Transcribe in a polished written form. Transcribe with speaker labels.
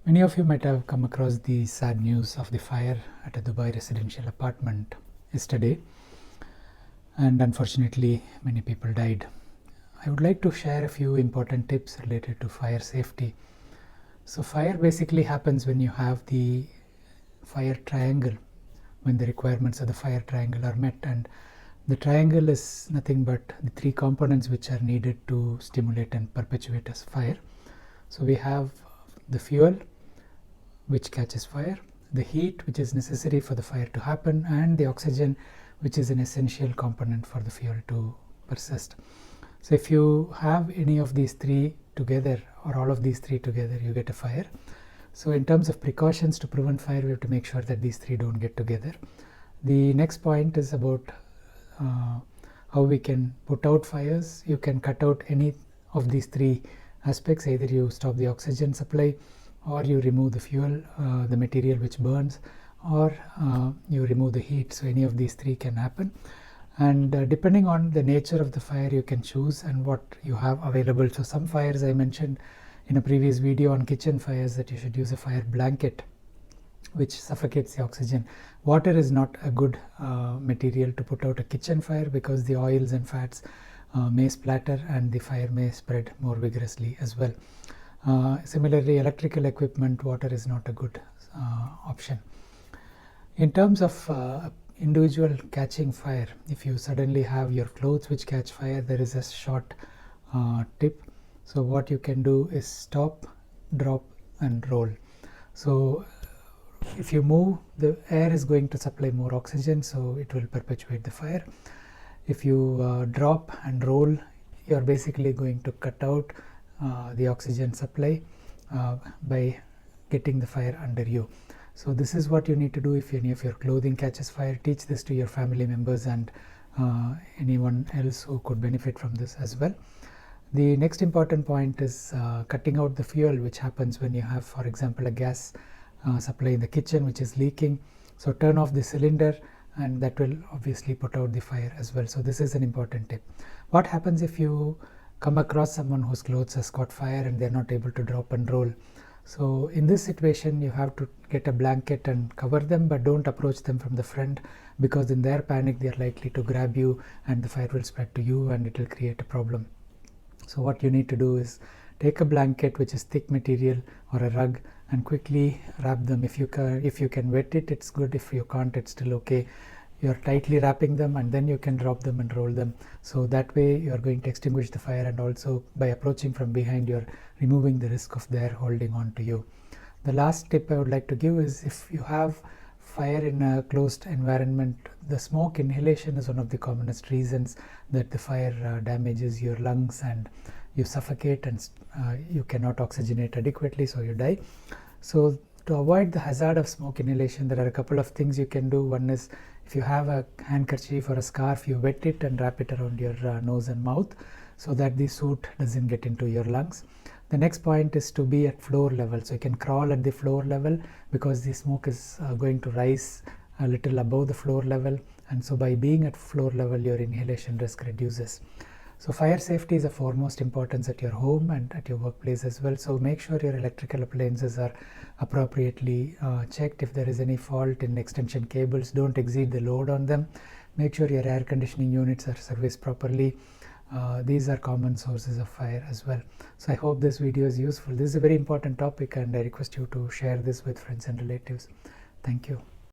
Speaker 1: Many of you might have come across the sad news of the fire at a Dubai residential apartment yesterday, and unfortunately many people died. I would like to share a few important tips related to fire safety. So fire basically happens when you have the fire triangle, when the requirements of the fire triangle are met, and the triangle is nothing but the three components which are needed to stimulate and perpetuate a fire. So we have the fuel, which catches fire, the heat which is necessary for the fire to happen, and the oxygen, which is an essential component for the fuel to persist. So if you have any of these three together or all of these three together, you get a fire. So in terms of precautions to prevent fire, we have to make sure that these three don't get together. The next point is about how we can put out fires. You can cut out any of these three aspects. Either you stop the oxygen supply, or you remove the fuel, the material which burns, or you remove the heat. So any of these three can happen, and depending on the nature of the fire, you can choose and what you have available. So some fires, I mentioned in a previous video on kitchen fires, that you should use a fire blanket which suffocates the oxygen. Water is not a good material to put out a kitchen fire, because the oils and fats may splatter and the fire may spread more vigorously as well. Similarly, electrical equipment, water is not a good option. In terms of individual catching fire, if you suddenly have your clothes which catch fire, there is a short tip. So what you can do is stop, drop and roll. So if you move, the air is going to supply more oxygen, so it will perpetuate the fire. If you drop and roll, you are basically going to cut out the oxygen supply by getting the fire under you. So this is what you need to do if any of your clothing catches fire. Teach this to your family members and anyone else who could benefit from this as well. The next important point is cutting out the fuel, which happens when you have, for example, a gas supply in the kitchen which is leaking. So turn off the cylinder, and that will obviously put out the fire as well. So this is an important tip. What happens if you come across someone whose clothes has caught fire and they're not able to drop and roll? So in this situation, you have to get a blanket and cover them, but don't approach them from the front, because in their panic they are likely to grab you and the fire will spread to you and it will create a problem. So what you need to do is take a blanket which is thick material or a rug and quickly wrap them. If you can wet it, it's good. If you can't, it's still okay. You're tightly wrapping them, and then you can drop them and roll them. So that way you're going to extinguish the fire, and also by approaching from behind, you're removing the risk of their holding on to you. The last tip I would like to give is, if you have fire in a closed environment, the smoke inhalation is one of the commonest reasons that the fire damages your lungs and you suffocate, and you cannot oxygenate adequately, so you die. So to avoid the hazard of smoke inhalation, there are a couple of things you can do. One is, if you have a handkerchief or a scarf, you wet it and wrap it around your nose and mouth so that the soot doesn't get into your lungs. The next point is to be at floor level. So you can crawl at the floor level, because the smoke is going to rise a little above the floor level, and so by being at floor level, your inhalation risk reduces. So fire safety is of foremost importance at your home and at your workplace as well. So make sure your electrical appliances are appropriately checked. If there is any fault in extension cables, don't exceed the load on them. Make sure your air conditioning units are serviced properly. These are common sources of fire as well. So I hope this video is useful. This is a very important topic, and I request you to share this with friends and relatives. Thank you.